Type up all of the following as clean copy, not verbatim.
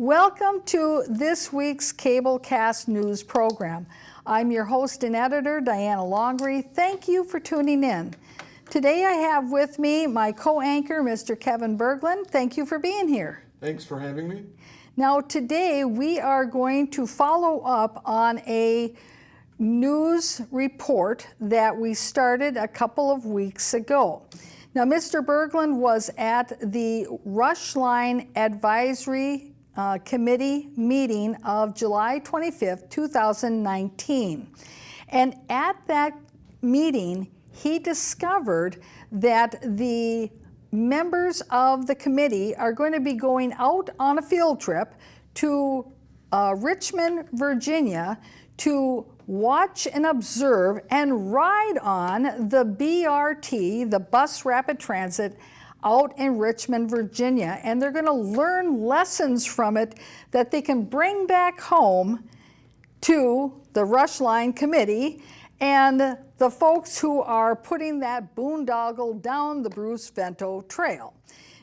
Welcome to this week's Cablecast News program. I'm your host and editor, Diana Longry. Thank you for tuning in. Today I have with me my co-anchor, Mr. Kevin Berglund. Thank you for being here. Thanks for having me. Now today we are going to follow up on a news report that we started a couple of weeks ago. Now Mr. Berglund was at the Rush Line Advisory Committee meeting of July 25th, 2019. And at that meeting, he discovered that the members of the committee are going to be going out on a field trip to Richmond, Virginia to watch and observe and ride on the BRT, the Bus Rapid Transit, out in Richmond, Virginia. And they're going to learn lessons from it that they can bring back home to the Rush Line Committee and the folks who are putting that boondoggle down the Bruce Vento Trail.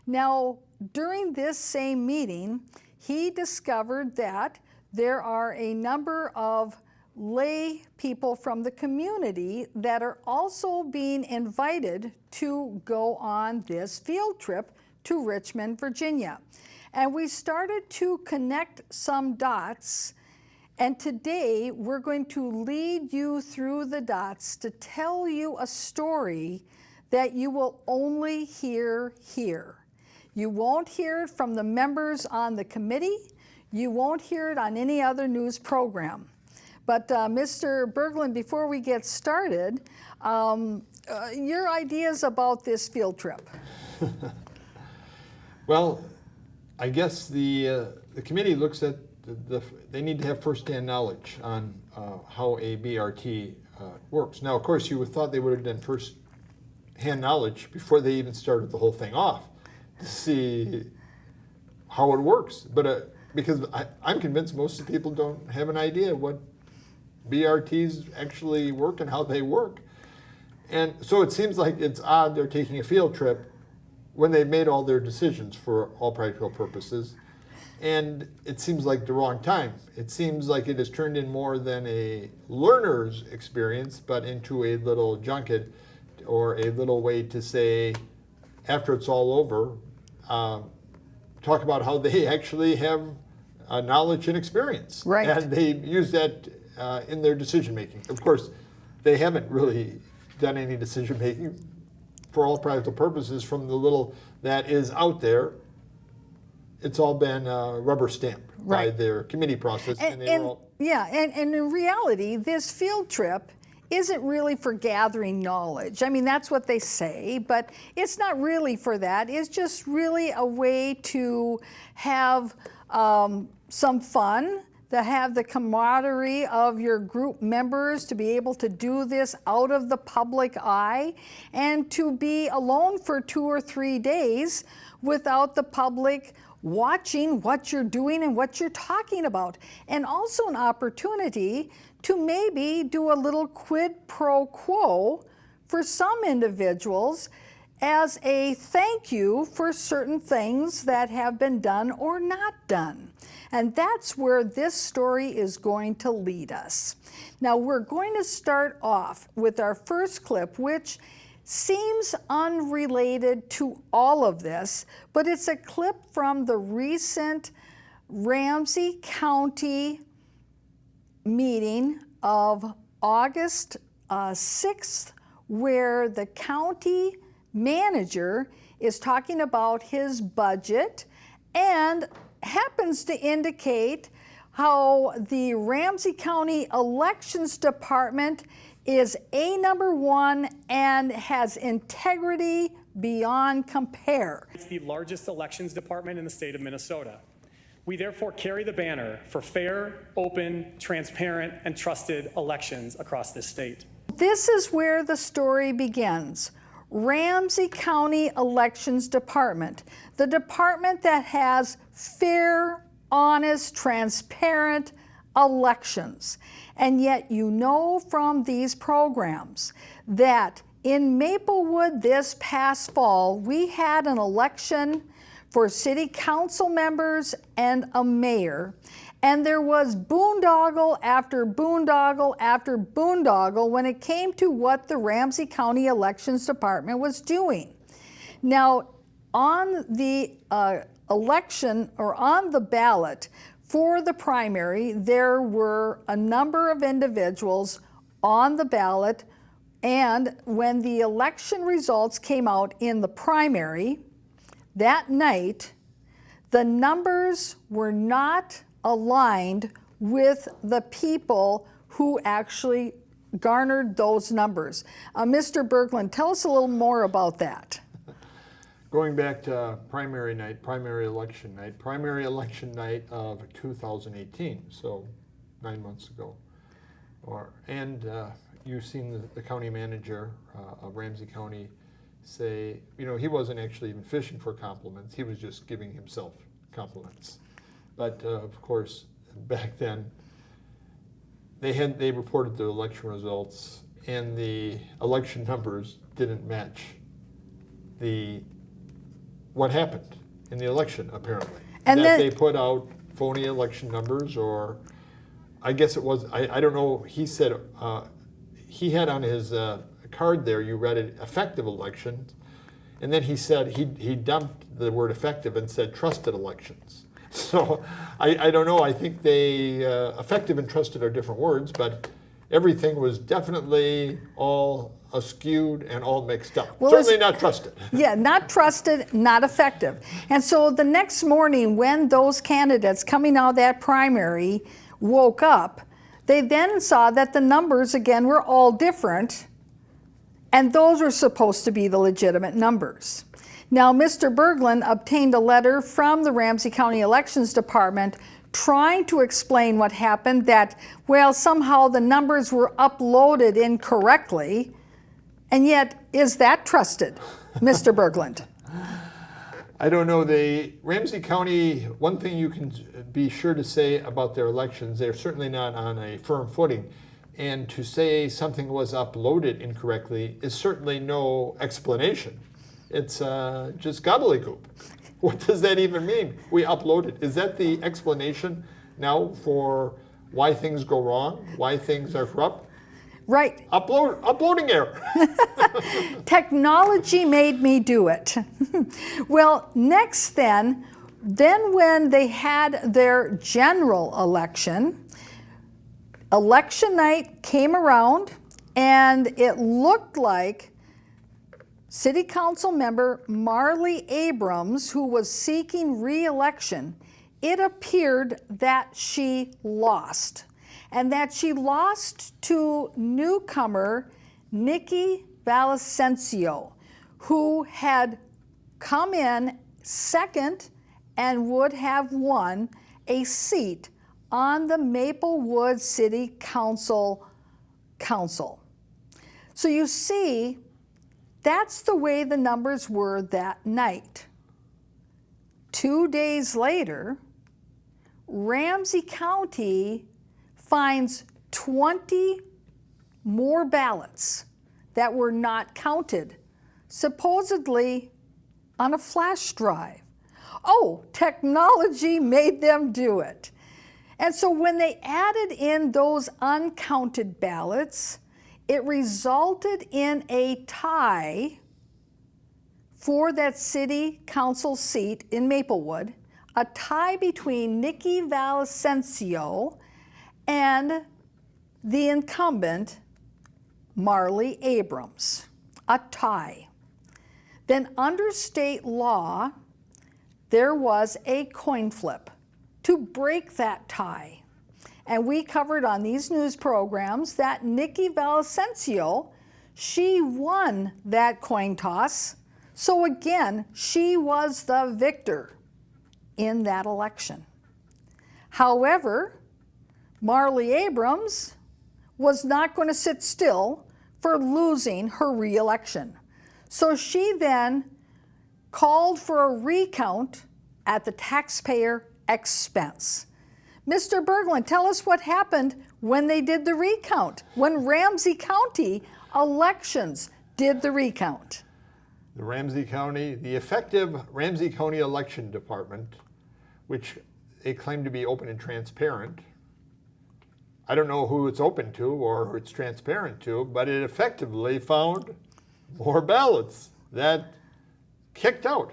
Now, during this same meeting, he discovered that there are a number of lay people from the community that are also being invited to go on this field trip to Richmond, Virginia. And we started to connect some dots, and today we're going to lead you through the dots to tell you a story that you will only hear here. You won't hear it from the members on the committee. You won't hear it on any other news program. But Mr. Berglund, before we get started, your ideas about this field trip? Well, I guess the committee looks at they need to have first-hand knowledge on how a BRT works. Now, of course, you would thought they would have done first-hand knowledge before they even started the whole thing off to see how it works. But because I'm convinced most of the people don't have an idea what BRTs actually work and how they work. And so it seems like it's odd they're taking a field trip when they've made all their decisions for all practical purposes. And it seems like the wrong time. It seems like it has turned in more than a learner's experience, but into a little junket or a little way to say, after it's all over, talk about how they actually have knowledge and experience. Right. And they use that in their decision making. Of course, they haven't really done any decision making for all practical purposes from the little that is out there. It's all been rubber stamped by their committee process. And in reality, this field trip isn't really for gathering knowledge. I mean, that's what they say, but it's not really for that. It's just really a way to have some fun, to have the camaraderie of your group members, to be able to do this out of the public eye, and to be alone for 2 or 3 days without the public watching what you're doing and what you're talking about. And also an opportunity to maybe do a little quid pro quo for some individuals as a thank you for certain things that have been done or not done. And that's where this story is going to lead us. Now we're going to start off with our first clip, which seems unrelated to all of this, but it's a clip from the recent Ramsey County meeting of August 6th, where the county manager is talking about his budget and happens to indicate how the Ramsey County Elections Department is number one and has integrity beyond compare. It's the largest elections department in the state of Minnesota. We therefore carry the banner for fair, open, transparent, and trusted elections across this state. This is where the story begins. Ramsey County Elections Department, the department that has fair, honest, transparent elections. And yet you know from these programs that in Maplewood this past fall, we had an election for city council members and a mayor. And there was boondoggle after boondoggle after boondoggle when it came to what the Ramsey County Elections Department was doing. Now, on the election or on the ballot for the primary, there were a number of individuals on the ballot, and when the election results came out in the primary that night, the numbers were not aligned with the people who actually garnered those numbers. Mr. Berglund, tell us a little more about that. Going back to primary election night of 2018, so 9 months ago. You've seen the county manager of Ramsey County say, he wasn't actually even fishing for compliments, he was just giving himself compliments. But of course, back then, they reported the election results, and the election numbers didn't match what happened in the election, apparently. And that then they put out phony election numbers, or I guess it was, I don't know, he said, he had on his card there, you read it, effective elections, and then he said, he dumped the word effective and said trusted elections. So I don't know, I think effective and trusted are different words, but everything was definitely all askewed and all mixed up. Well, certainly not trusted. Yeah, not trusted, not effective. And so the next morning when those candidates coming out of that primary woke up, they then saw that the numbers again were all different, and those were supposed to be the legitimate numbers. Now, Mr. Berglund obtained a letter from the Ramsey County Elections Department trying to explain what happened, that, well, somehow the numbers were uploaded incorrectly, and yet, is that trusted, Mr. Berglund? I don't know. Ramsey County, one thing you can be sure to say about their elections, they're certainly not on a firm footing. And to say something was uploaded incorrectly is certainly no explanation. It's just gobbledygook. What does that even mean? We uploaded. Is that the explanation now for why things go wrong, why things are corrupt? Right. Uploading error. Technology made me do it. Well, next then when they had their general election night came around, and it looked like City Council member Marley Abrams, who was seeking re-election, it appeared that she lost. And that she lost to newcomer Nikki Valasencio, who had come in second and would have won a seat on the Maplewood City Council. So you see, that's the way the numbers were that night. 2 days later, Ramsey County finds 20 more ballots that were not counted, supposedly on a flash drive. Oh, technology made them do it. And so when they added in those uncounted ballots, it resulted in a tie for that city council seat in Maplewood, a tie between Nikki Valasencio and the incumbent, Marley Abrams, a tie. Then under state law, there was a coin flip to break that tie. And we covered on these news programs that Nikki Valasencio, she won that coin toss. So again, she was the victor in that election. However, Marley Abrams was not going to sit still for losing her re-election. So she then called for a recount at the taxpayer expense. Mr. Berglund, tell us what happened when they did the recount, when Ramsey County Elections did the recount. the effective Ramsey County Election Department, which they claim to be open and transparent. I don't know who it's open to or who it's transparent to, but it effectively found more ballots that kicked out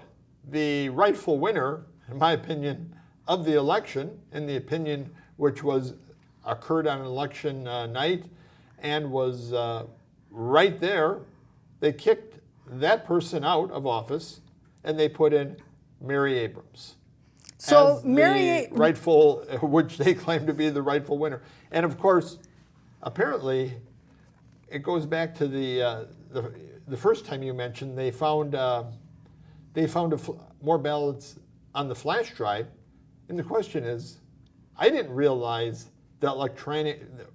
the rightful winner, in my opinion, of the election, in the opinion which was occurred on election night and was right there. They kicked that person out of office and they put in Mary Abrams. So As the rightful, which they claim to be the rightful winner. And of course, apparently, it goes back to the first time you mentioned they found more ballots on the flash drive. And the question is, I didn't realize that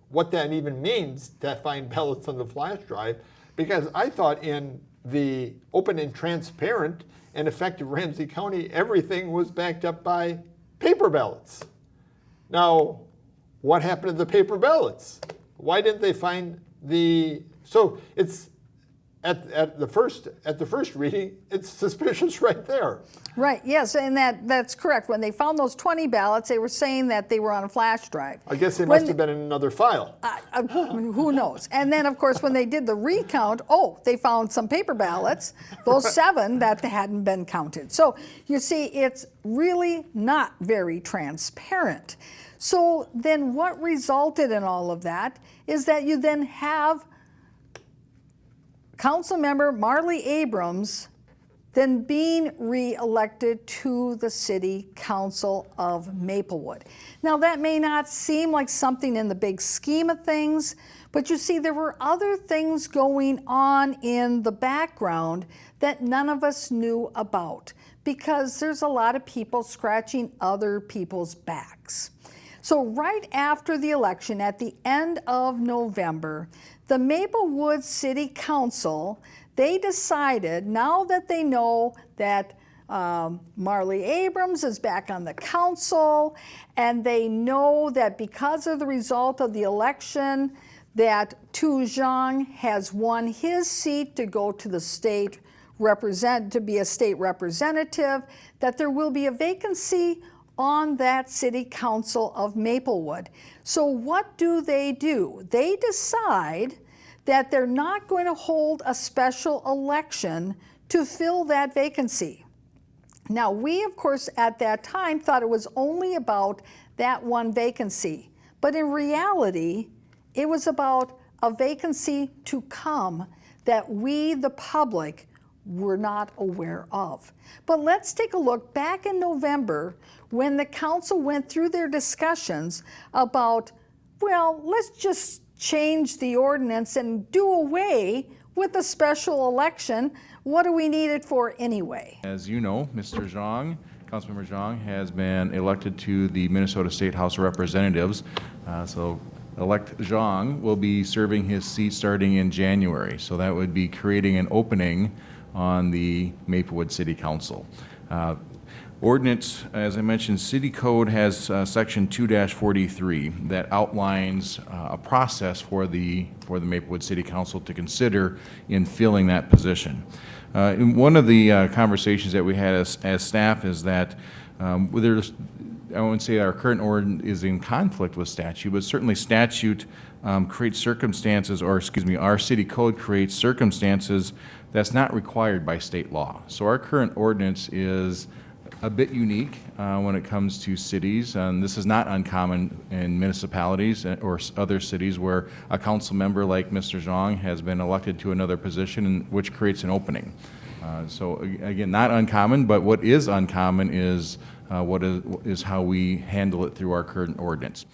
what that even means to find ballots on the flash drive, because I thought in the open and transparent and effective Ramsey County, everything was backed up by paper ballots. Now, what happened to the paper ballots? Why didn't they find so it's at the first reading, it's suspicious right there. Right, yes, and that's correct. When they found those 20 ballots, they were saying that they were on a flash drive. I guess they must have been in another file. Who knows? And then, of course, when they did the recount, they found some paper ballots, those 7 that hadn't been counted. So you see, it's really not very transparent. So then what resulted in all of that is that you then have Councilmember Marley Abrams then being re-elected to the City Council of Maplewood. Now, that may not seem like something in the big scheme of things, but you see, there were other things going on in the background that none of us knew about, because there's a lot of people scratching other people's backs. So right after the election, at the end of November, the Maplewood City Council, they decided, now that they know that Marley Abrams is back on the council, and they know that because of the result of the election, that Tu Zhang has won his seat to go to the state to be a state representative, that there will be a vacancy on that City Council of Maplewood. So what do? They decide that they're not going to hold a special election to fill that vacancy. Now, we, of course, at that time thought it was only about that one vacancy, but in reality, it was about a vacancy to come that we, the public, were not aware of. But let's take a look back in November when the council went through their discussions about, well, let's just change the ordinance and do away with a special election. What do we need it for anyway? As you know, Mr. Zhang, Councilmember Zhang, has been elected to the Minnesota State House of Representatives. So elect Zhang will be serving his seat starting in January. So that would be creating an opening on the Maplewood City Council. Ordinance, as I mentioned, City Code has Section 2-43 that outlines a process for the Maplewood City Council to consider in filling that position. In one of the conversations that we had as staff is that I wouldn't say our current ordinance is in conflict with statute, but certainly statute creates circumstances, or excuse me, our city code creates circumstances that's not required by state law. So our current ordinance is a bit unique when it comes to cities, and this is not uncommon in municipalities or other cities where a council member like Mr. Zhang has been elected to another position, which creates an opening. So again, not uncommon, but what is uncommon is how we handle it through our current ordinance.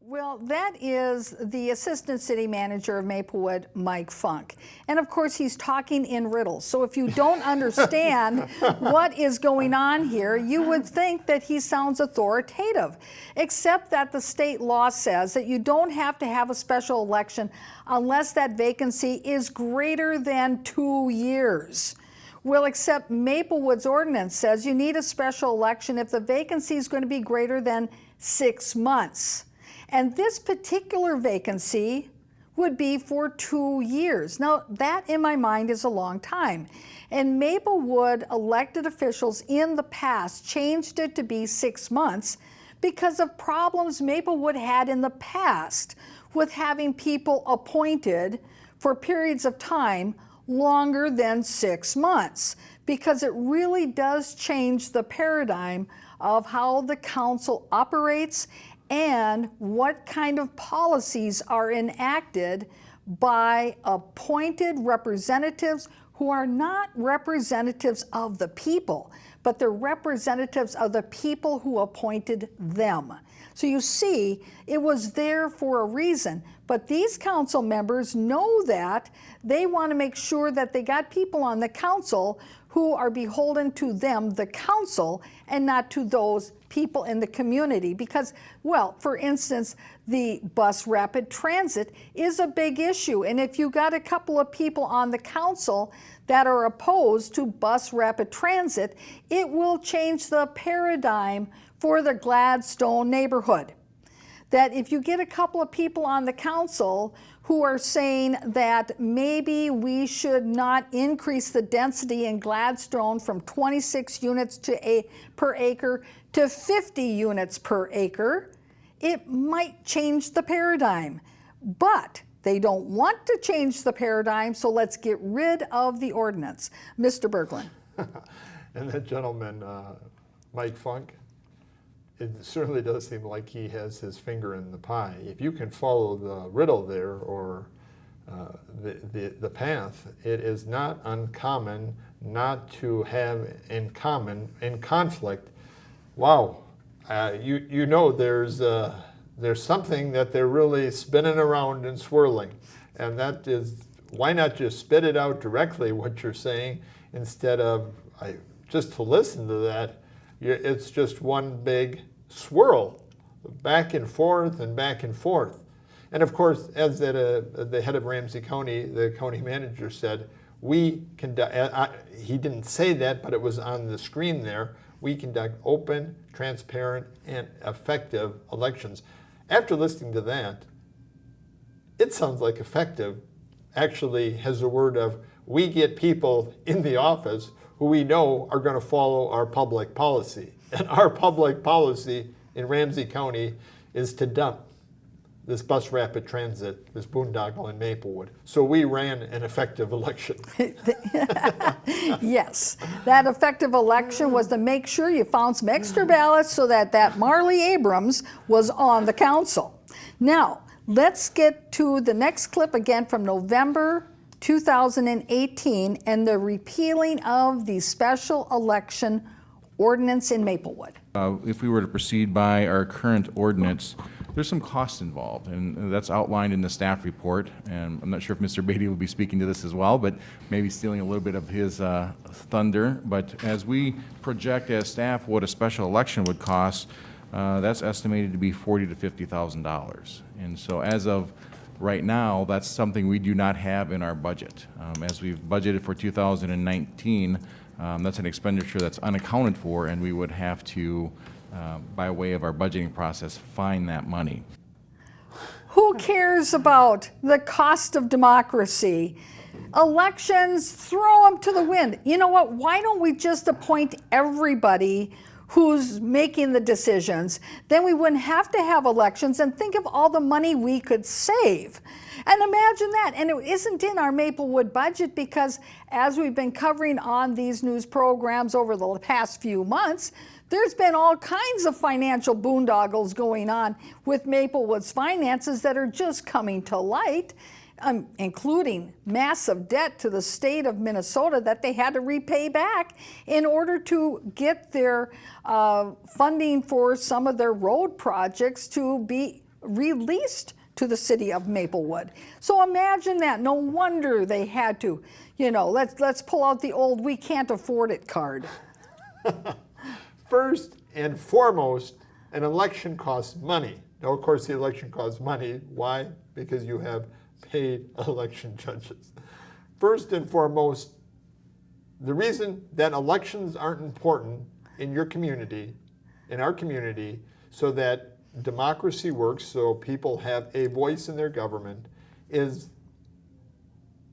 Well, that is the Assistant City Manager of Maplewood, Mike Funk. And of course, he's talking in riddles. So if you don't understand what is going on here, you would think that he sounds authoritative, except that the state law says that you don't have to have a special election unless that vacancy is greater than 2 years. Well, except Maplewood's ordinance says you need a special election if the vacancy is going to be greater than 6 months. And this particular vacancy would be for 2 years. Now, that in my mind is a long time. And Maplewood elected officials in the past changed it to be 6 months because of problems Maplewood had in the past with having people appointed for periods of time longer than 6 months, because it really does change the paradigm of how the council operates and what kind of policies are enacted by appointed representatives who are not representatives of the people, but they're representatives of the people who appointed them. So you see, it was there for a reason. But these council members know that. They want to make sure that they got people on the council who are beholden to them, the council, and not to those people in the community. Because, well, for instance, the bus rapid transit is a big issue. And if you got a couple of people on the council that are opposed to bus rapid transit, it will change the paradigm for the Gladstone neighborhood. That if you get a couple of people on the council who are saying that maybe we should not increase the density in Gladstone from 26 units per acre to 50 units per acre, it might change the paradigm. But they don't want to change the paradigm, so let's get rid of the ordinance. Mr. Berglund. And that gentleman, Mike Funk, it certainly does seem like he has his finger in the pie. If you can follow the riddle there, or the path, it is not uncommon not to have in conflict. Wow, you know there's something that they're really spinning around and swirling, and that is, why not just spit it out directly what you're saying, instead of just to listen to that. It's just one big swirl, back and forth and back and forth. And of course, as the head of Ramsey County, the county manager said, we conduct, he didn't say that, but it was on the screen there, we conduct open, transparent, and effective elections. After listening to that, it sounds like effective actually has a word of, we get people in the office who we know are going to follow our public policy. And our public policy in Ramsey County is to dump this bus rapid transit, this boondoggle in Maplewood. So we ran an effective election. Yes, that effective election was to make sure you found some extra ballots so that Marley Abrams was on the council. Now, let's get to the next clip again from November 2018 and the repealing of the special election ordinance in Maplewood. If we were to proceed by our current ordinance, there's some costs involved, and that's outlined in the staff report. And I'm not sure if Mr. Beatty will be speaking to this as well, but maybe stealing a little bit of his thunder. But as we project as staff what a special election would cost, that's estimated to be $40,000 to $50,000. And so as of right now, that's something we do not have in our budget. As we've budgeted for 2019, that's an expenditure that's unaccounted for, and we would have to, by way of our budgeting process, find that money. Who cares about the cost of democracy? Elections, throw them to the wind. You know what? Why don't we just appoint everybody who's making the decisions? Then we wouldn't have to have elections, and think of all the money we could save. And imagine that. And it isn't in our Maplewood budget because, as we've been covering on these news programs over the past few months, there's been all kinds of financial boondoggles going on with Maplewood's finances that are just coming to light, including massive debt to the state of Minnesota that they had to repay back in order to get their funding for some of their road projects to be released to the city of Maplewood. So imagine that. No wonder they had to, let's pull out the old "we can't afford it" card. First and foremost, an election costs money. Now, of course, the election costs money. Why? Because you have paid election judges. First and foremost, the reason that elections aren't important in your community, in our community, so that democracy works, so people have a voice in their government, is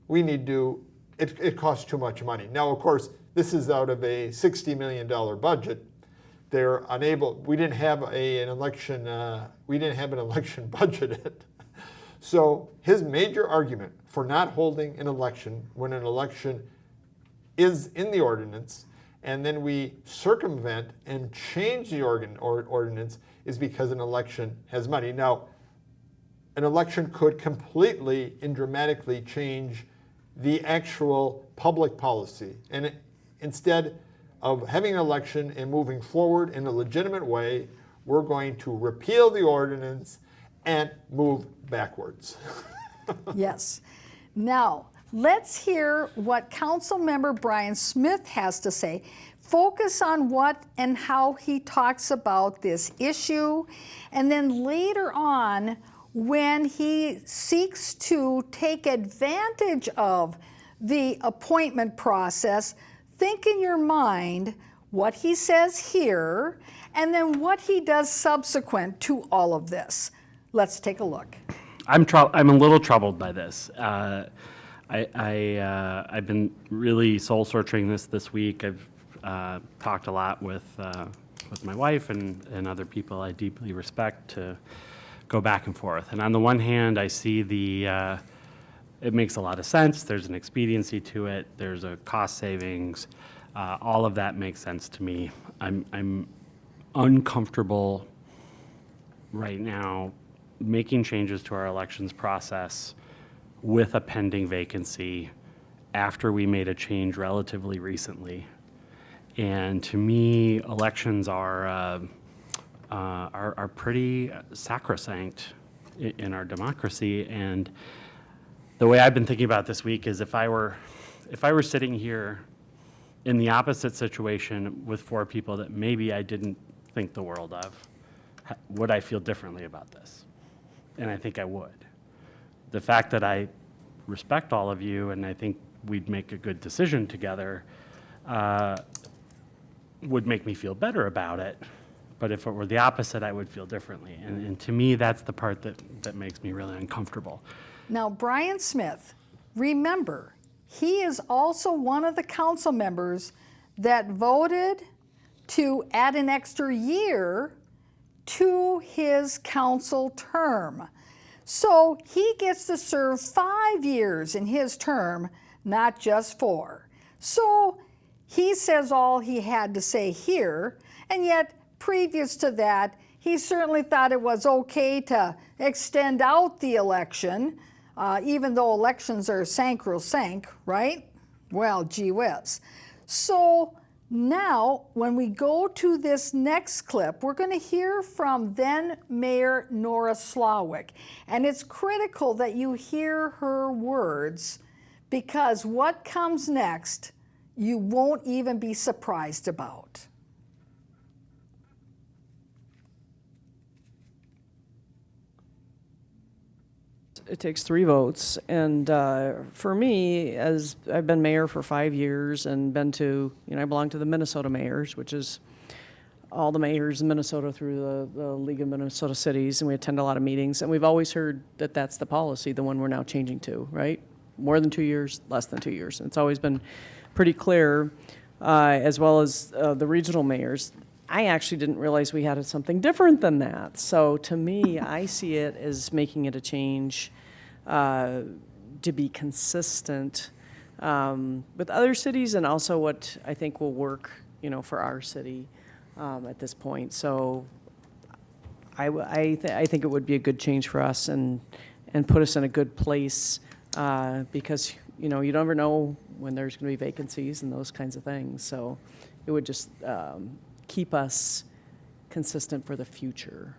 we need to, it costs too much money. Now, of course, this is out of a $60 million budget. They're unable, we didn't have an election budgeted. So his major argument for not holding an election when an election is in the ordinance, and then we circumvent and change the ordinance, is because an election has money. Now, an election could completely and dramatically change the actual public policy. And instead of having an election and moving forward in a legitimate way, we're going to repeal the ordinance and move backwards. Yes. Now, let's hear what Councilmember Brian Smith has to say. Focus on what and how he talks about this issue, and then later on, when he seeks to take advantage of the appointment process, think in your mind what he says here and then what he does subsequent to all of this. Let's take a look. I'm a little troubled by this. I've been really soul searching this week. I've talked a lot with my wife and other people I deeply respect to go back and forth. And on the one hand, I see it makes a lot of sense. There's an expediency to it. There's a cost savings. All of that makes sense to me. I'm uncomfortable right now making changes to our elections process with a pending vacancy after we made a change relatively recently. And to me, elections are pretty sacrosanct in our democracy. And the way I've been thinking about this week is if I were sitting here in the opposite situation with four people that maybe I didn't think the world of, would I feel differently about this? And I think I would. The fact that I respect all of you and I think we'd make a good decision together would make me feel better about it. But if it were the opposite, I would feel differently. And to me, that's the part that makes me really uncomfortable. Now, Brian Smith, remember, he is also one of the council members that voted to add an extra year to his council term. So he gets to serve 5 years in his term, not just 4. So he says all he had to say here, and yet previous to that, he certainly thought it was okay to extend out the election, even though elections are sacrosanct, right? Well, gee whiz. So now, when we go to this next clip, we're going to hear from then Mayor Nora Slawik. And it's critical that you hear her words, because what comes next, you won't even be surprised about. It takes 3 votes, and for me, as I've been mayor for 5 years and been to, I belong to the Minnesota Mayors, which is all the mayors in Minnesota through the League of Minnesota Cities, and we attend a lot of meetings, and we've always heard that that's the policy, the one we're now changing to, right? More than 2 years, less than 2 years. And it's always been pretty clear, as well as the regional mayors. I actually didn't realize we had something different than that. So to me, I see it as making it a change to be consistent with other cities, and also what I think will work, for our city at this point. So I think it would be a good change for us and put us in a good place because you never know when there's going to be vacancies and those kinds of things. So it would just keep us consistent for the future.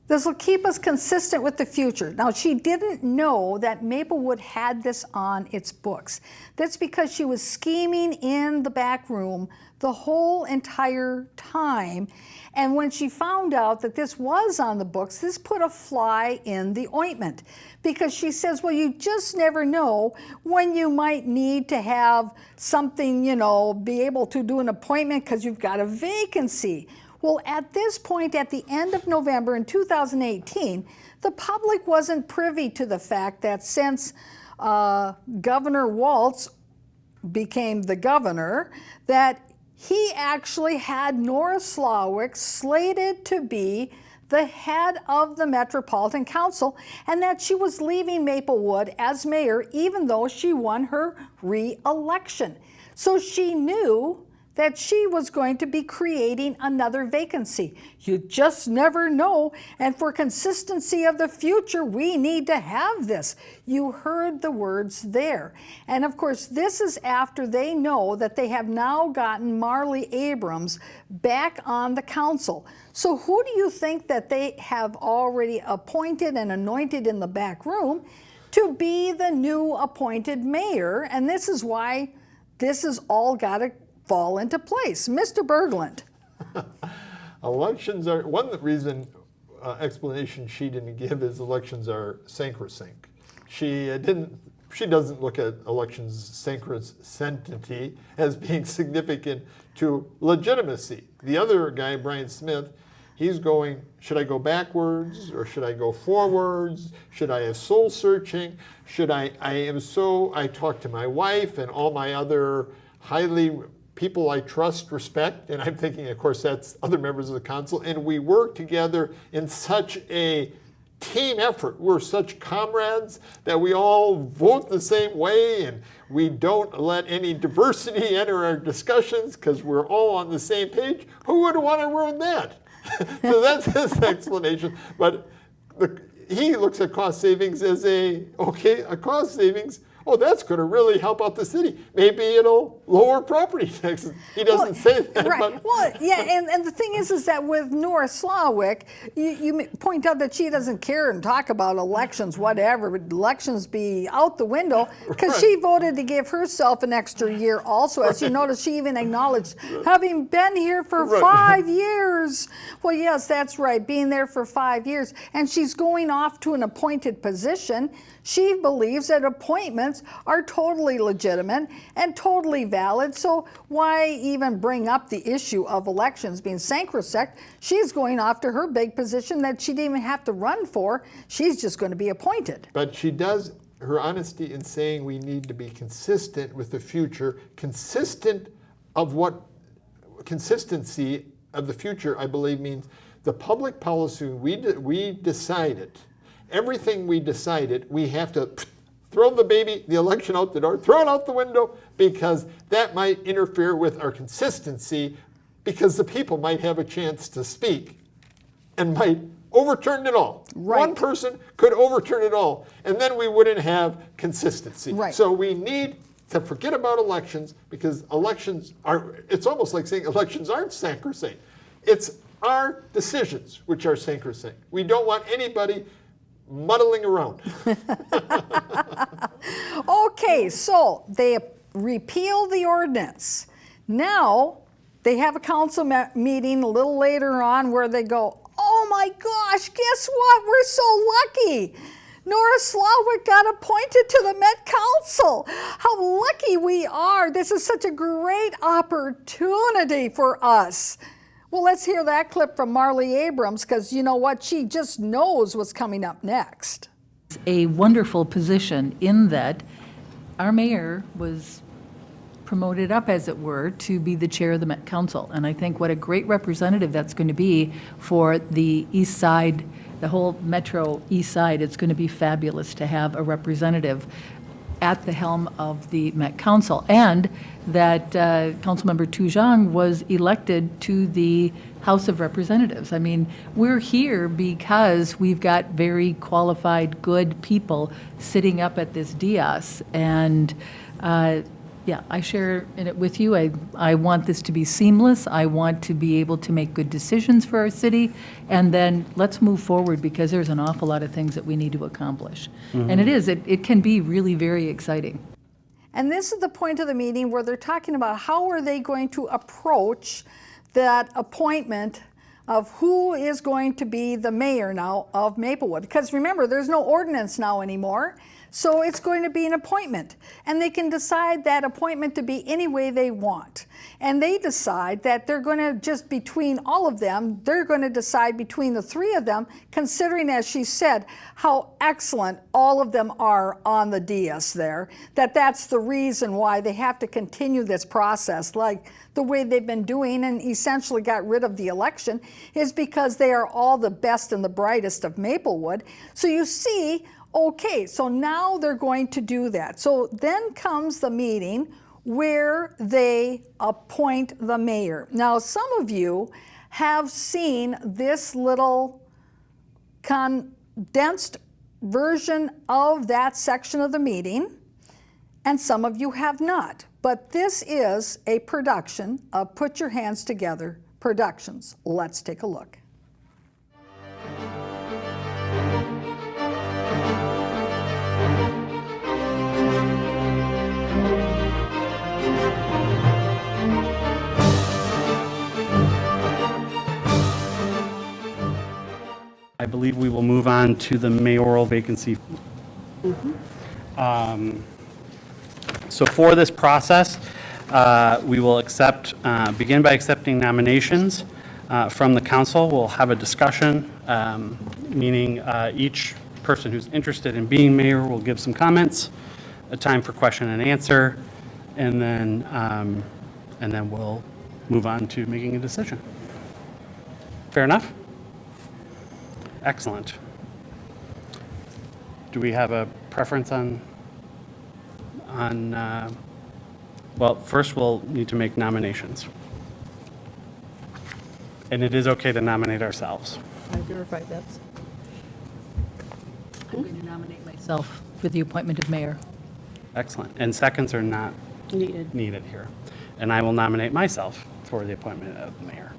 This will keep us consistent with the future. Now, she didn't know that Maplewood had this on its books. That's because she was scheming in the back room the whole entire time. And when she found out that this was on the books, this put a fly in the ointment, because she says, well, you just never know when you might need to have something, be able to do an appointment because you've got a vacancy. Well, at this point, at the end of November in 2018, the public wasn't privy to the fact that since Governor Walz became the governor, that he actually had Nora Slawick slated to be the head of the Metropolitan Council, and that she was leaving Maplewood as mayor even though she won her re-election. So she knew that she was going to be creating another vacancy. You just never know, and for consistency of the future, we need to have this. You heard the words there. And of course, this is after they know that they have now gotten Marley Abrams back on the council. So who do you think that they have already appointed and anointed in the back room to be the new appointed mayor? And this is why this has all got to fall into place. Mr. Berglund. Elections are, one reason, explanation she didn't give is elections are sacrosanct. She doesn't look at elections sacrosanctity as being significant to legitimacy. The other guy, Brian Smith, he's going, should I go backwards or should I go forwards? Should I have soul searching? I talk to my wife and all my other people I trust, respect, and I'm thinking, of course, that's other members of the council, and we work together in such a team effort. We're such comrades that we all vote the same way, and we don't let any diversity enter our discussions because we're all on the same page. Who would want to ruin that? So that's his explanation. But he looks at cost savings as a cost savings. Oh, that's going to really help out the city. Maybe it'll lower property taxes. He doesn't say that. Right. But Well, yeah, and the thing is that with Nora Slawick, you point out that she doesn't care and talk about elections, whatever. Elections be out the window because she voted to give herself an extra year also. As you notice, she even acknowledged having been here for 5 years. Well, yes, that's right, being there for 5 years. And she's going off to an appointed position. She believes that appointments are totally legitimate and totally valid, so why even bring up the issue of elections being sacrosanct? She's going off to her big position that she didn't even have to run for. She's just going to be appointed. But she does, her honesty in saying we need to be consistent with the future, consistency of the future, I believe, means the public policy we decided. Everything we decided, we have to throw the election out the door, throw it out the window, because that might interfere with our consistency, because the people might have a chance to speak and might overturn it all. Right. One person could overturn it all, and then we wouldn't have consistency. Right. So we need to forget about elections, because elections are, it's almost like saying elections aren't sacrosanct. It's our decisions which are sacrosanct. We don't want anybody muddling around. Okay, so they repeal the ordinance. Now they have a council meeting a little later on where they go, oh my gosh, guess what? We're so lucky. Nora Slawick got appointed to the Met Council. How lucky we are. This is such a great opportunity for us. Well, let's hear that clip from Marley Abrams, because you know what? She just knows what's coming up next. A wonderful position in that our mayor was promoted up, as it were, to be the chair of the Met Council. And I think what a great representative that's going to be for the East Side, the whole Metro East Side. It's going to be fabulous to have a representative at the helm of the Met Council, and that Councilmember Tu Zhang was elected to the House of Representatives. I mean, we're here because we've got very qualified, good people sitting up at this dais, and yeah, I share in it with you. I want this to be seamless. I want to be able to make good decisions for our city, and then let's move forward, because there's an awful lot of things that we need to accomplish. And it can be really very exciting. And this is the point of the meeting where they're talking about how are they going to approach that appointment of who is going to be the mayor now of Maplewood. Because remember, there's no ordinance now anymore. So it's going to be an appointment. And they can decide that appointment to be any way they want. And they decide that they're going to just between all of them, they're going to decide between the three of them, considering, as she said, how excellent all of them are on the dais there, that's the reason why they have to continue this process like the way they've been doing and essentially got rid of the election, is because they are all the best and the brightest of Maplewood. So you see, okay, so now they're going to do that. So then comes the meeting where they appoint the mayor. Now, some of you have seen this little condensed version of that section of the meeting, and some of you have not. But this is a production of Put Your Hands Together Productions. Let's take a look. I believe we will move on to the mayoral vacancy. So for this process, we will begin by accepting nominations from the council. We'll have a discussion, meaning each person who's interested in being mayor will give some comments, a time for question and answer, and then we'll move on to making a decision. Fair enough? Excellent. Do we have a preference on, well, first we'll need to make nominations. And it is okay to nominate ourselves. I verified that. I'm going to nominate myself for the appointment of mayor. Excellent. And seconds are not needed here. And I will nominate myself for the appointment of mayor.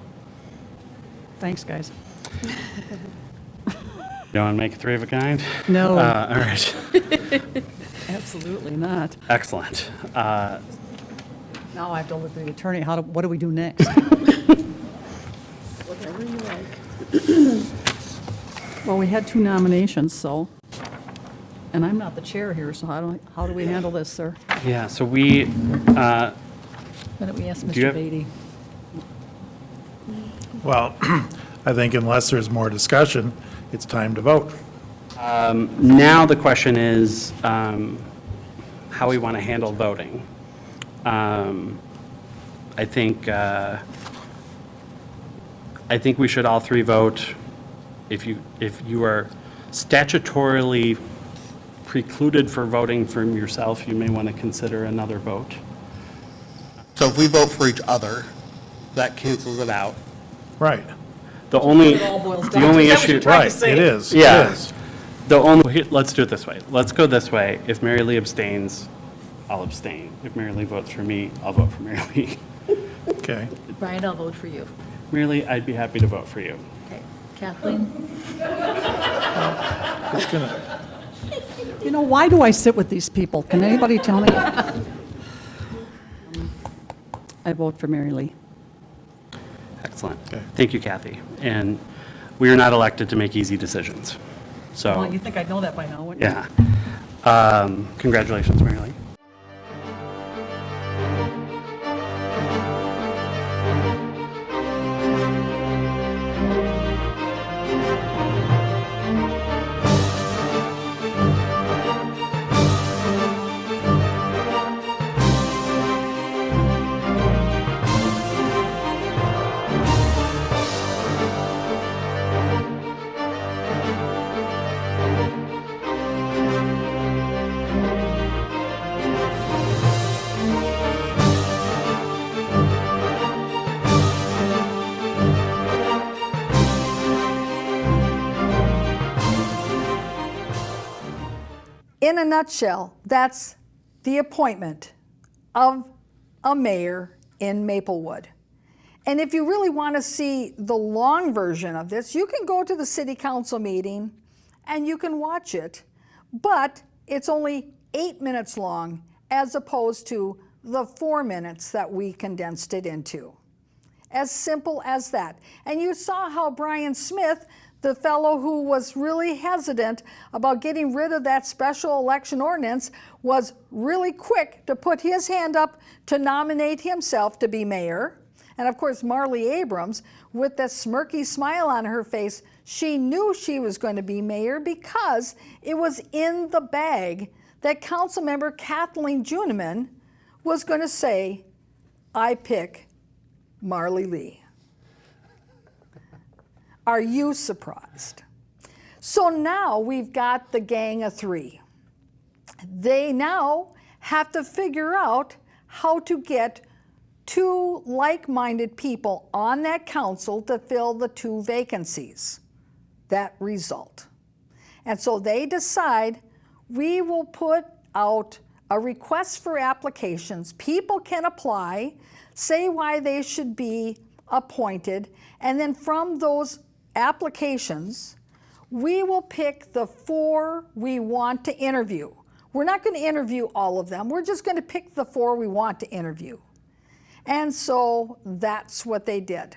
Thanks, guys. You want to make it three of a kind? No. All right. Absolutely not. Excellent. Now I have to look at the attorney. What do we do next? Whatever you like. Well, we had 2 nominations, so, and I'm not the chair here, so how do we handle this, sir? Yeah, so we, Why don't we ask Do you Mr. have- Beatty? Well, I think unless there's more discussion, it's time to vote. now the question is how we want to handle voting. I think we should all three vote. If you are statutorily precluded for voting from yourself, you may want to consider another vote. So if we vote for each other, that cancels it out. Right, The only Is issue. right, it is. it Yeah. is. Let's do it this way. Let's go this way. If Mary Lee abstains, I'll abstain. If Mary Lee votes for me, I'll vote for Mary Lee. Okay, Brian, I'll vote for you. Mary Lee, I'd be happy to vote for you. Okay. Kathleen? it's gonna, You know, why do I sit with these people? Can anybody tell me? I vote for Mary Lee. Excellent. Okay. Thank you, Kathy. And we are not elected to make easy decisions. So, Well, you think I'd know that by now, wouldn't you? yeah. Congratulations, Mary Lee. In a nutshell, that's the appointment of a mayor in Maplewood. And if you really want to see the long version of this, you can go to the city council meeting and you can watch it, but it's only 8 minutes long as opposed to the 4 minutes that we condensed it into. As simple as that. And you saw how Brian Smith, the fellow who was really hesitant about getting rid of that special election ordinance, was really quick to put his hand up to nominate himself to be mayor. And of course, Marley Abrams, with that smirky smile on her face, she knew she was going to be mayor because it was in the bag that Councilmember Kathleen Juniman was going to say, I pick Marley Lee. Are you surprised? So now we've got the gang of three. They now have to figure out how to get two like-minded people on that council to fill the two vacancies that result. And so they decide, we will put out a request for applications. People can apply, say why they should be appointed, and then from those applications, we will pick the 4 we want to interview. We're not going to interview all of them. We're just going to pick the 4 we want to interview. And so that's what they did.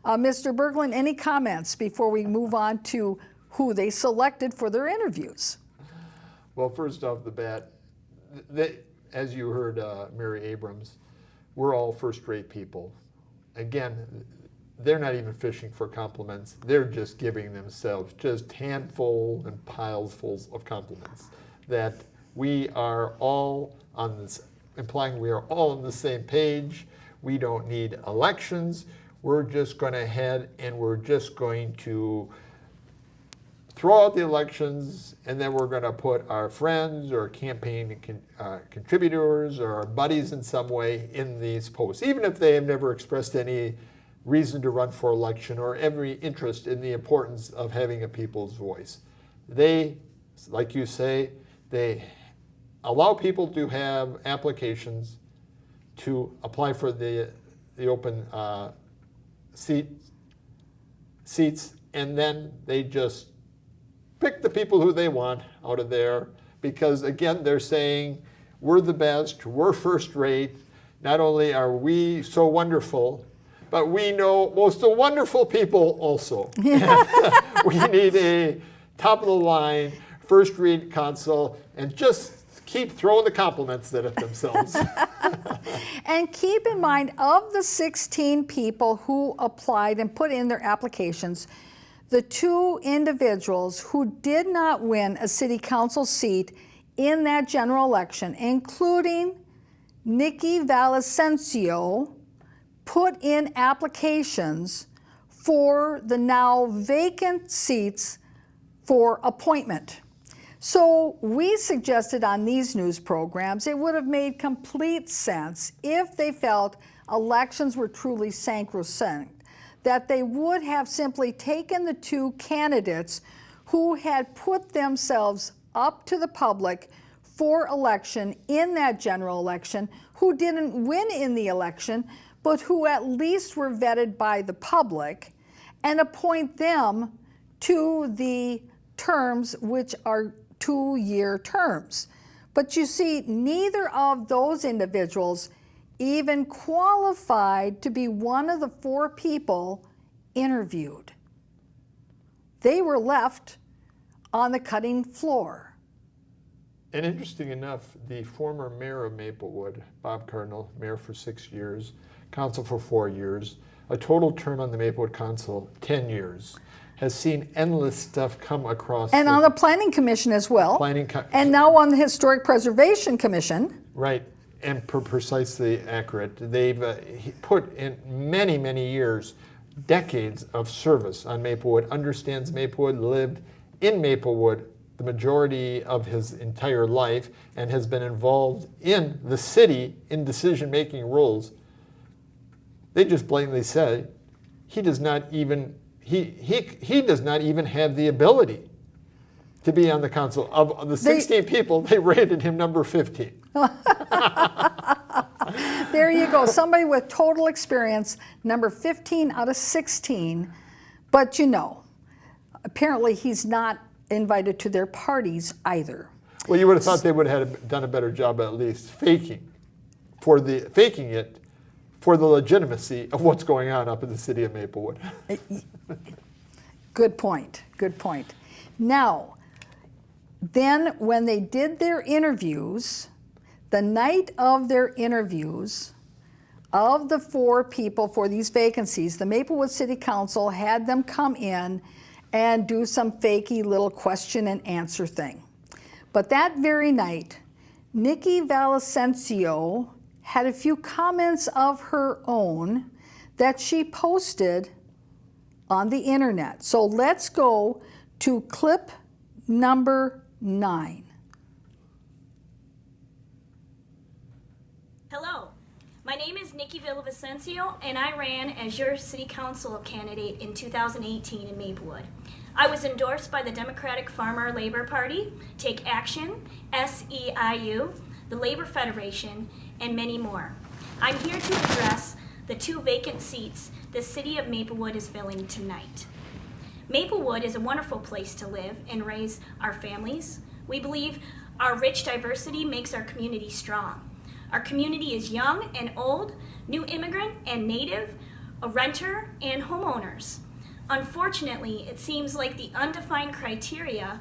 Mr. Berglund, any comments before we move on to who they selected for their interviews? Well, first off the bat, as you heard Mary Abrams, we're all first-rate people. Again, they're not even fishing for compliments. They're just giving themselves just handful and piles full of compliments. That we are all on this, implying we are all on the same page. We don't need elections. We're just going to head and we're just going to throw out the elections, and then we're going to put our friends or campaign contributors or our buddies in some way in these posts, even if they have never expressed any reason to run for election or every interest in the importance of having a people's voice. They, like you say, they allow people to have applications to apply for the open seats, and then they just pick the people who they want out of there, because again, they're saying, we're the best, we're first rate, not only are we so wonderful, but we know most of the wonderful people also. We need a top of the line, first rate council, and just keep throwing the compliments at themselves. And keep in mind, of the 16 people who applied and put in their applications, the 2 individuals who did not win a city council seat in that general election, including Nikki Valasencio, put in applications for the now vacant seats for appointment. So we suggested on these news programs it would have made complete sense if they felt elections were truly sacrosanct, that they would have simply taken the 2 candidates who had put themselves up to the public for election in that general election, who didn't win in the election, but who at least were vetted by the public, and appoint them to the terms which are 2-year terms. But you see, neither of those individuals even qualified to be one of the 4 people interviewed. They were left on the cutting floor. And interesting enough, the former mayor of Maplewood, Bob Cardinal, mayor for 6 years, council for 4 years, a total term on the Maplewood Council, 10 years, has seen endless stuff come across. And on the Planning Commission as well. And now on the Historic Preservation Commission. Right, and precisely accurate. They've put in many, many years, decades of service on Maplewood, understands Maplewood, lived in Maplewood the majority of his entire life, and has been involved in the city in decision-making roles. They just blatantly said he does not even does not even have the ability to be on the council. Of the 16 people, they rated him number 15. There you go, somebody with total experience, number 15 out of 16. But you know, apparently he's not invited to their parties either. Well, you would have thought they would have done a better job at least faking it for the legitimacy of what's going on up in the city of Maplewood. Good point. Good point. Now, then when they did their interviews, the night of their interviews, of the 4 people for these vacancies, the Maplewood City Council had them come in and do some fakey little question and answer thing. But that very night, Nikki Valacencio had a few comments of her own that she posted on the internet. So let's go to clip number 9. Hello, my name is Nikki Villavicencio, and I ran as your city council candidate in 2018 in Maplewood. I was endorsed by the Democratic Farmer Labor Party, Take Action, SEIU, the Labor Federation, and many more. I'm here to address the 2 vacant seats the city of Maplewood is filling tonight. Maplewood is a wonderful place to live and raise our families. We believe our rich diversity makes our community strong. Our community is young and old, new immigrant and native, a renter and homeowners. Unfortunately, it seems like the undefined criteria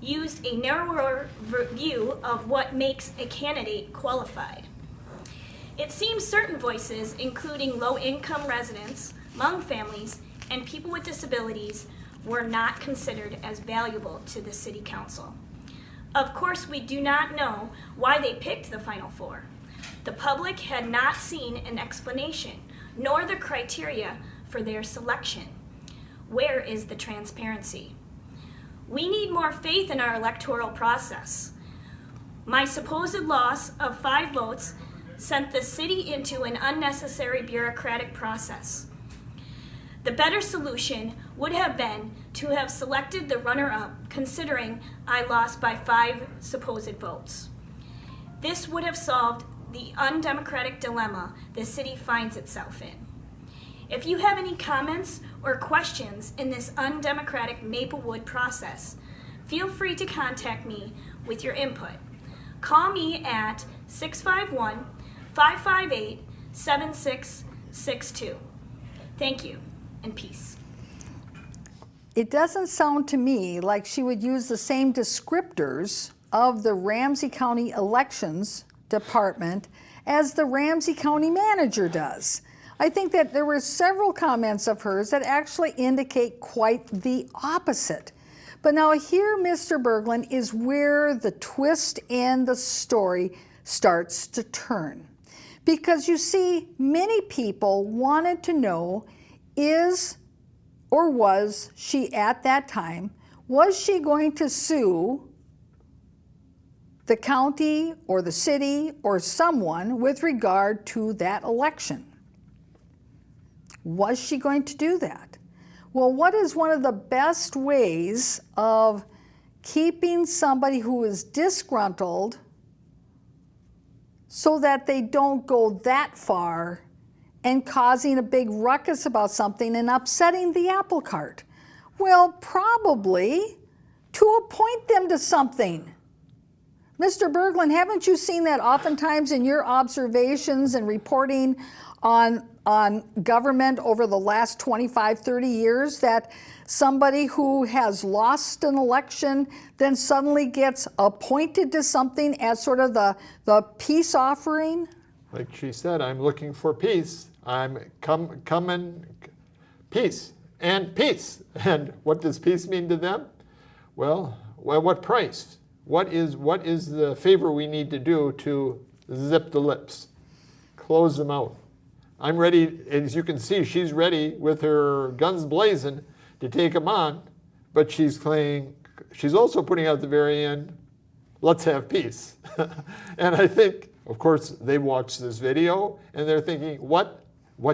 used a narrower view of what makes a candidate qualified. It seems certain voices, including low-income residents, Hmong families, and people with disabilities, were not considered as valuable to the City Council. Of course, we do not know why they picked the final 4. The public had not seen an explanation, nor the criteria for their selection. Where is the transparency? We need more faith in our electoral process. My supposed loss of 5 votes sent the city into an unnecessary bureaucratic process. The better solution would have been to have selected the runner-up, considering I lost by 5 supposed votes. This would have solved the undemocratic dilemma the city finds itself in. If you have any comments or questions in this undemocratic Maplewood process, feel free to contact me with your input. Call me at 651-558-7662. Thank you, and peace. It doesn't sound to me like she would use the same descriptors of the Ramsey County Elections Department as the Ramsey County manager does. I think that there were several comments of hers that actually indicate quite the opposite. But now here, Mr. Berglund, is where the twist in the story starts to turn. Because you see, many people wanted to know, is or was she at that time, was she going to sue the county or the city or someone with regard to that election? Was she going to do that? Well, what is one of the best ways of keeping somebody who is disgruntled so that they don't go that far and causing a big ruckus about something and upsetting the apple cart? Well, probably to appoint them to something. Mr. Berglund, haven't you seen that oftentimes in your observations and reporting on government over the last 25, 30 years, that somebody who has lost an election then suddenly gets appointed to something as sort of the peace offering? Like she said, I'm looking for peace. I'm coming, peace and peace. And what does peace mean to them? Well, what price? What is the favor we need to do to zip the lips, close the mouth? I'm ready, as you can see, she's ready with her guns blazing to take them on, but she's also putting out at the very end, let's have peace. And I think, of course, they watched this video and they're thinking, what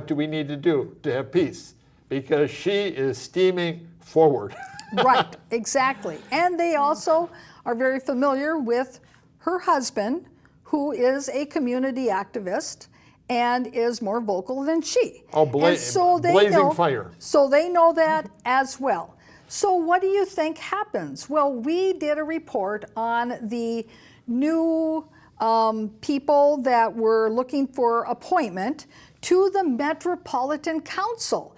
do we need to do to have peace? Because she is steaming forward. Right, exactly. And they also are very familiar with her husband, who is a community activist and is more vocal than she. Oh, and so they blazing know, fire. So they know that as well. So what do you think happens? Well, we did a report on the new people that were looking for appointment to the Metropolitan Council.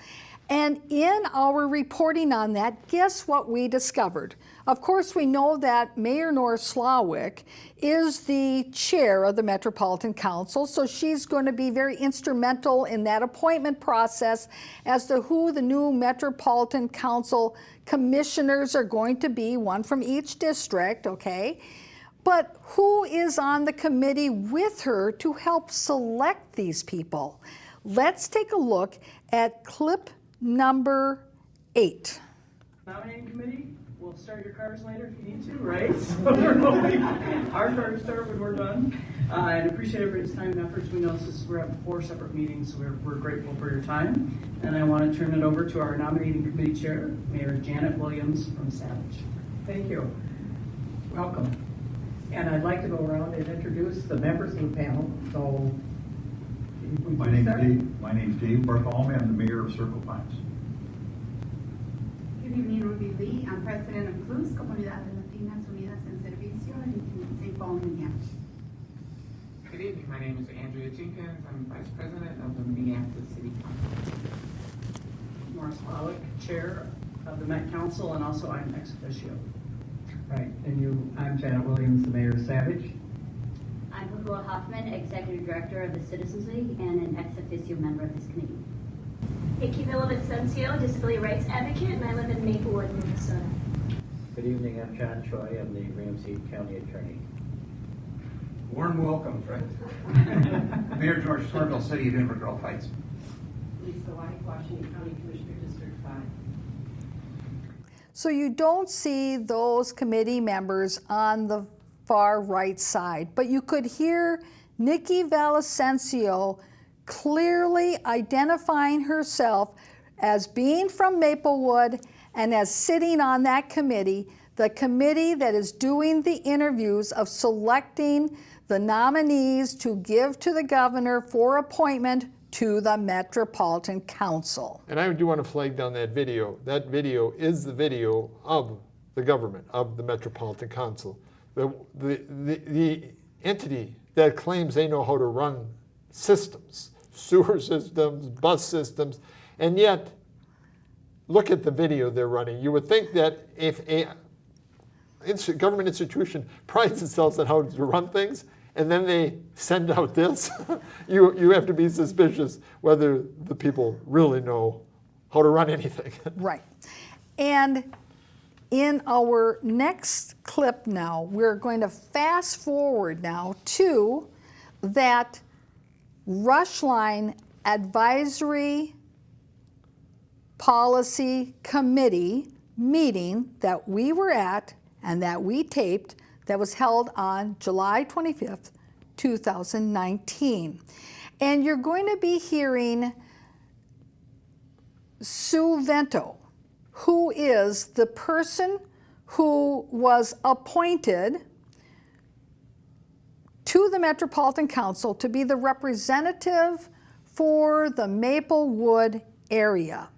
And in our reporting on that, guess what we discovered? Of course, we know that Mayor Nora Slawick is the chair of the Metropolitan Council, so she's going to be very instrumental in that appointment process as to who the new Metropolitan Council commissioners are going to be, one from each district, okay? But who is on the committee with her to help select these people? Let's take a look at clip number 8. Nominating committee, we'll start your cars later if you need to, right? So our cars start when we're done. And appreciate everybody's time and efforts. We know we're having 4 separate meetings, so we're grateful for your time. And I want to turn it over to our nominating committee chair, Mayor Janet Williams from Savage. Thank you. Welcome. And I'd like to go around and introduce the members of the panel. So, My name's Dave Bartholomew. I'm the mayor of Circle Pines. Good evening, Ruby Lee. I'm president of CLUS, Comunidades Latinas Unidas en Servicio in St. Paul, Minneapolis. Good evening. My name is Andrea Jenkins. I'm vice president of the Minneapolis City Council. Morris Slawick, chair of the Met Council, and also I'm ex officio. right, and I'm Janet Williams, the mayor of Savage. I'm Hua Hoffman, executive director of the Citizens League and an ex officio member of this committee. Nikki Villavicencio, disability rights advocate, and I live in Maplewood, Minnesota. Good evening, I'm John Choi. I'm the Ramsey County Attorney. Warm welcome, right? Mayor George Somerville, City of Denver Grove Heights. Lisa White, Washington County Commissioner, District 5. So you don't see those committee members on the far right side, but you could hear Nikki Villavicencio clearly identifying herself as being from Maplewood and as sitting on that committee, the committee that is doing the interviews of selecting the nominees to give to the governor for appointment to the Metropolitan Council. And I do want to flag down that video. That video is the video of the government, of the Metropolitan Council. The entity that claims they know how to run systems, sewer systems, bus systems, and yet, look at the video they're running. You would think that if a government institution prides itself on how to run things, and then they send out this, you have to be suspicious whether the people really know how to run anything. Right. And in our next clip now, we're going to fast forward now to that Rushline Advisory Policy Committee meeting that we were at and that we taped that was held on July 25th, 2019. And you're going to be hearing Sue Vento, who is the person who was appointed to the Metropolitan Council to be the representative for the Maplewood area.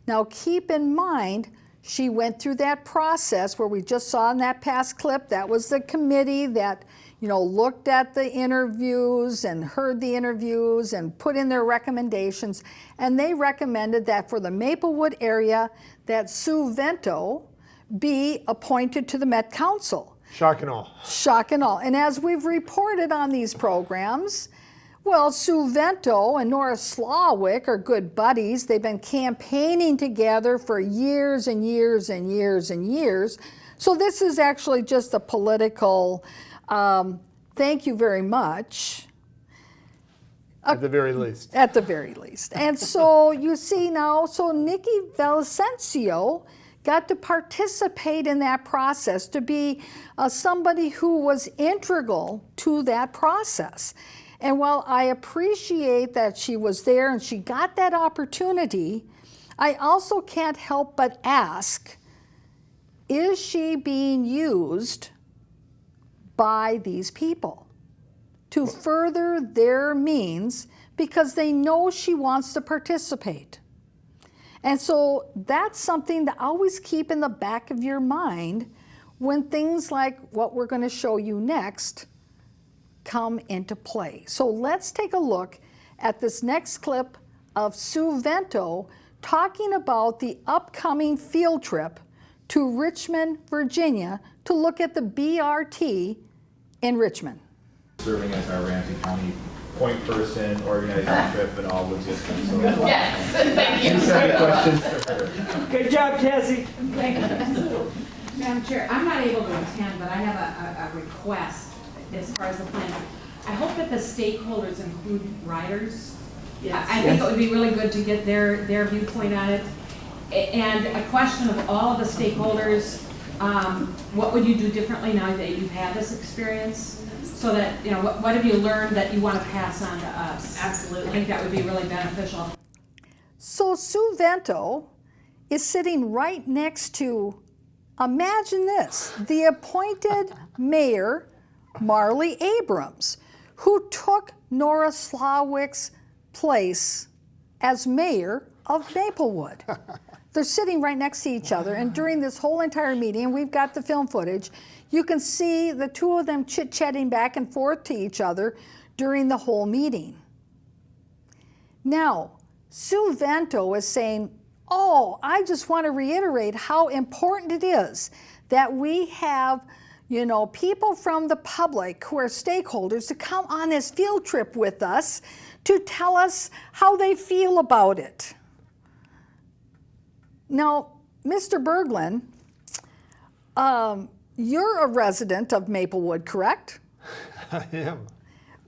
Now keep in mind, she went through that process where we just saw in that past clip. That was the committee that, looked at the interviews and heard the interviews and put in their recommendations. And they recommended that for the Maplewood area, that Sue Vento be appointed to the Met Council. Shock and awe. Shock and awe. And as we've reported on these programs, well, Sue Vento and Nora Slawick are good buddies. They've been campaigning together for years and years and years and years. So this is actually just a political thank you very much. At the very least. At the very least. And so you see now, so Nikki Villavicencio got to participate in that process, to be somebody who was integral to that process. And while I appreciate that she was there and she got that opportunity, I also can't help but ask, is she being used by these people to further their means because they know she wants to participate? And so that's something to always keep in the back of your mind when things like what we're going to show you next come into play. So let's take a look at this next clip of Sue Vento talking about the upcoming field trip to Richmond, Virginia to look at the BRT in Richmond. Serving as our Ramsey County point person, organizing the trip and all logistics. So Yes, thank you. Any questions for her? Good job, Cassie. Thank you. Madam Chair, I'm not able to attend, but I have a request as far as the plan. I hope that the stakeholders include riders. I think it would be really good to get their viewpoint on it. And a question of all of the stakeholders, what would you do differently now that you've had this experience? So that, you know, what have you learned that you want to pass on to us? Absolutely. I think that would be really beneficial. So Sue Vento is sitting right next to, imagine this, the appointed mayor, Marley Abrams, who took Nora Slawick's place as mayor of Maplewood. They're sitting right next to each other, and during this whole entire meeting, and we've got the film footage, you can see the two of them chit-chatting back and forth to each other during the whole meeting. Now, Sue Vento is saying, oh, I just want to reiterate how important it is that we have, you know, people from the public who are stakeholders to come on this field trip with us to tell us how they feel about it. Now, Mr. Berglund, you're a resident of Maplewood, correct? I am.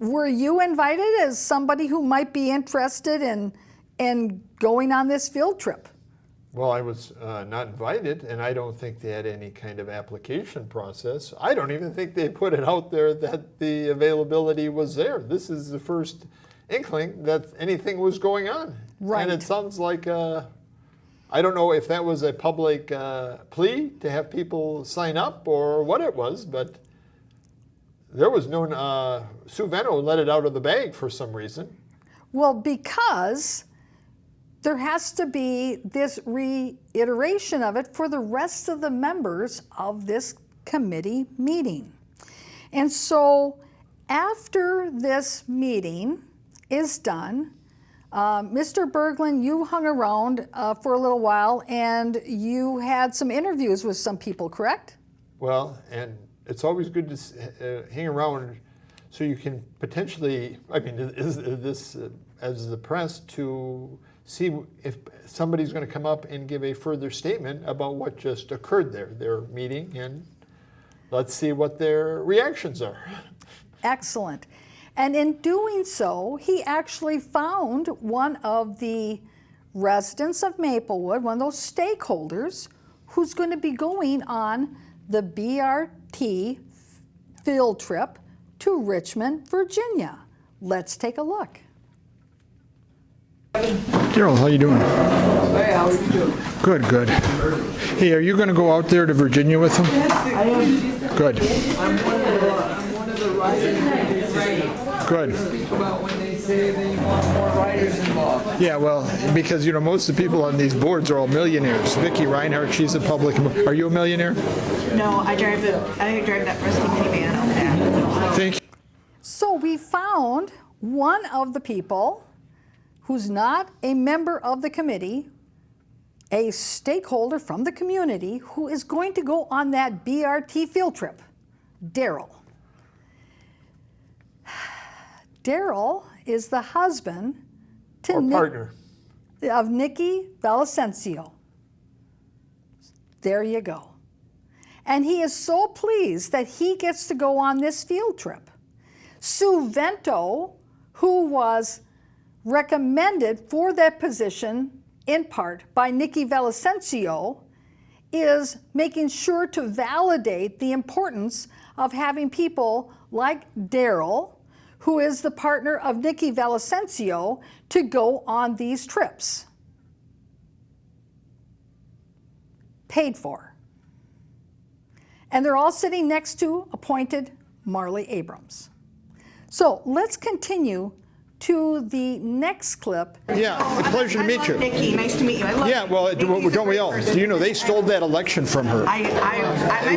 Were you invited as somebody who might be interested in going on this field trip? Well, I was not invited, and I don't think they had any kind of application process. I don't even think they put it out there that the availability was there. This is the first inkling that anything was going on. Right. And it sounds like, I don't know if that was a public plea to have people sign up or what it was, but there was no, Sue Vento let it out of the bag for some reason. Well, because there has to be this reiteration of it for the rest of the members of this committee meeting. And so after this meeting is done, Mr. Berglund, you hung around for a little while and you had some interviews with some people, correct? Well, and it's always good to hang around so you can potentially, I mean, is this as the press to see if somebody's going to come up and give a further statement about what just occurred there, their meeting, and let's see what their reactions are. Excellent. And in doing so, he actually found one of the residents of Maplewood, one of those stakeholders, who's going to be going on the BRT field trip to Richmond, Virginia. Let's take a look. Daryl, how you doing? Hey, how are you doing? Good, good. Hey, are you going to go out there to Virginia with them? I am. Good. I'm one of the riders. Good. Speak about when they say they want more riders involved. Yeah, well, because, you know, most of the people on these boards are all millionaires. Vicki Reinhardt, she's a public. Are you a millionaire? No, I drive that rusty minivan out there. Thank you. So we found one of the people who's not a member of the committee, a stakeholder from the community who is going to go on that BRT field trip, Daryl. Daryl is the husband to partner of Nikki Villasencio. There you go. And he is so pleased that he gets to go on this field trip. Sue Vento, who was recommended for that position in part by Nikki Villasencio, is making sure to validate the importance of having people like Daryl, who is the partner of Nikki Villasencio, to go on these trips. Paid for. And they're all sitting next to appointed Marley Abrams. So let's continue to the next clip. Yeah, pleasure to meet you. Nikki, nice to meet you. I love Yeah, well, don't we all? Do you know they stole that election from her?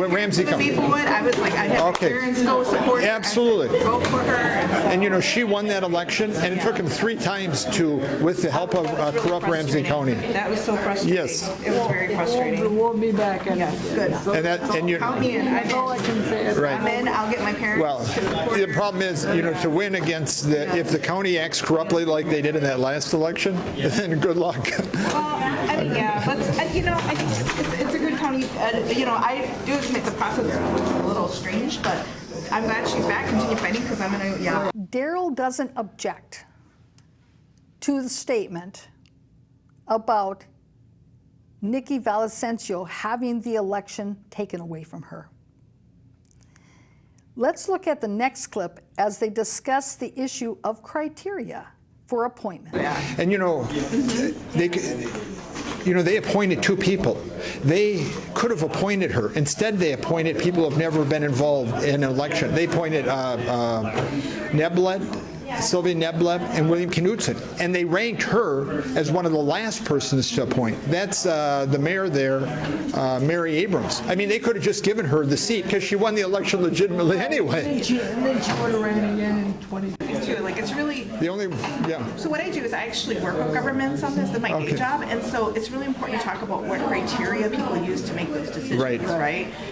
Ramsey County. Maplewood, I was like, I had my parents go support her. Absolutely. Go for her. And you know, she won that election, and it took him 3 times with the help of corrupt Ramsey County. That was so frustrating. Yes. It was very frustrating. We'll be back. Yes, good. And you. Count me in. That's all I can say. Right. I'm in. I'll get my parents. Well, the problem is, you know, to win against if the county acts corruptly like they did in that last election, then good luck. Well, I mean, yeah, but you know, I think it's a good county. You know, I do admit the process is a little strange, but I'm glad she's back. Continue fighting because I'm gonna. Yeah. Daryl doesn't object to the statement about Nikki Villavicencio having the election taken away from her. Let's look at the next clip as they discuss the issue of criteria for appointment. And you know, they appointed 2 people. They could have appointed her. Instead, they appointed people who have never been involved in an election. They appointed Sylvia Neblet, and William Knudsen. And they ranked her as one of the last persons to appoint. That's the mayor there, Mary Abrams. I mean, they could have just given her the seat because she won the election legitimately anyway. And then she would have ran again in 2020. Like, it's really. The only, yeah. So what I do is I actually work with government sometimes. That's my day job, and so it's really important to talk about what criteria people use to make those decisions, right?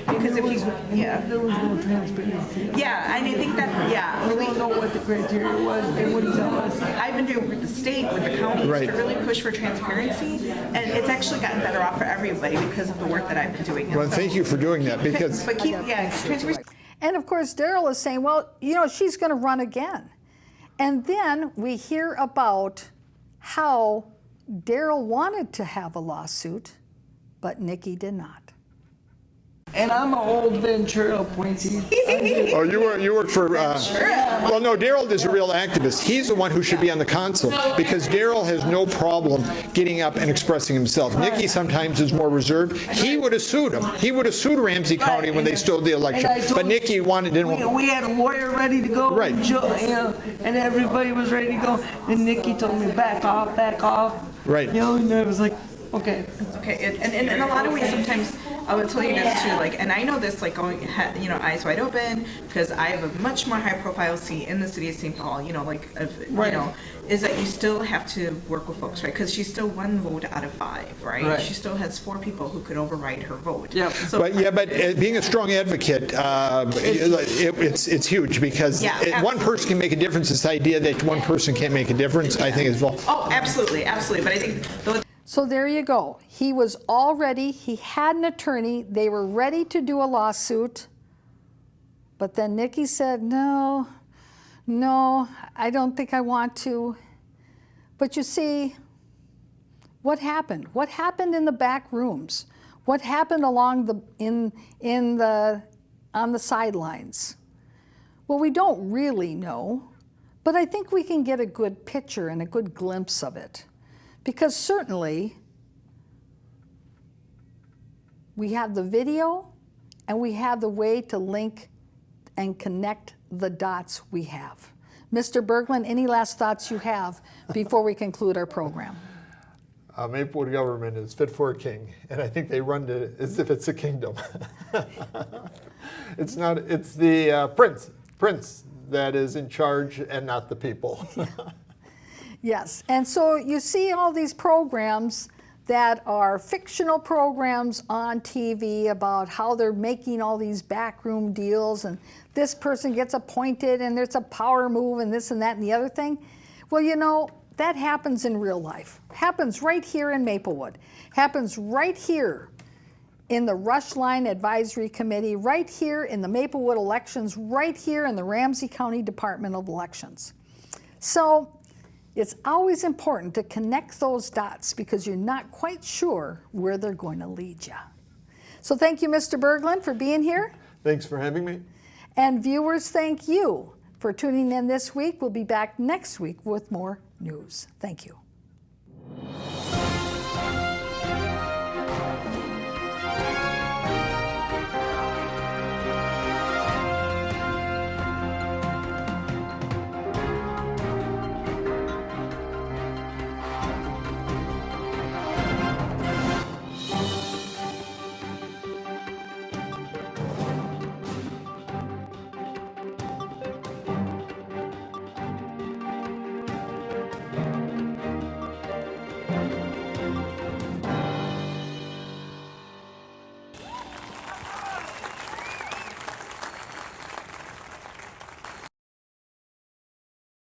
Because if you, there was no transparency. Yeah, and I think that, we don't know what the criteria was. They wouldn't tell us. I've been doing with the state, with the counties, to really push for transparency, and it's actually gotten better off for everybody because of the work that I've been doing. Well, thank you for doing that because. But keep, transparency. And of course, Daryl is saying, well, you know, she's going to run again. And then we hear about how Daryl wanted to have a lawsuit, but Nikki did not. And I'm an old Ventura appointee. Oh, you work for, well, no, Daryl is a real activist. He's the one who should be on the council because Daryl has no problem getting up and expressing himself. Nikki sometimes is more reserved. He would have sued him. He would have sued Ramsey County when they stole the election. But Nikki didn't want. We had a lawyer ready to go. Right. And everybody was ready to go. And Nikki told me, back off, back off. Right. You know, and I was like, okay. Okay, and in a lot of ways, sometimes I will tell you this too, like, and I know this, like, going, you know, eyes wide open, because I have a much more high-profile seat in the city of St. Paul, you know, like, you know, is that you still have to work with folks, right? Because she's still 1 vote out of 5, right? She still has 4 people who could override her vote. Yeah. So, But being a strong advocate, it's huge because one person can make a difference. This idea that one person can't make a difference, I think is false. Oh, absolutely, absolutely. But I think So there you go. He was all ready. He had an attorney. They were ready to do a lawsuit. But then Nikki said, no, I don't think I want to. But you see, what happened? What happened in the back rooms? What happened along on the sidelines? Well, we don't really know, but I think we can get a good picture and a good glimpse of it. Because certainly, we have the video and we have the way to link and connect the dots we have. Mr. Berglund, any last thoughts you have before we conclude our program? Maplewood government is fit for a king, and I think they run it as if it's a kingdom. It's not, it's the prince that is in charge and not the people. Yes, and so you see all these programs that are fictional programs on TV about how they're making all these backroom deals and this person gets appointed and there's a power move and this and that and the other thing. Well, you know, that happens in real life. Happens right here in Maplewood. Happens right here in the Rush Line Advisory Committee, right here in the Maplewood elections, right here in the Ramsey County Department of Elections. So it's always important to connect those dots because you're not quite sure where they're going to lead you. So thank you, Mr. Berglund, for being here. Thanks for having me. And viewers, thank you for tuning in this week. We'll be back next week with more news. Thank you.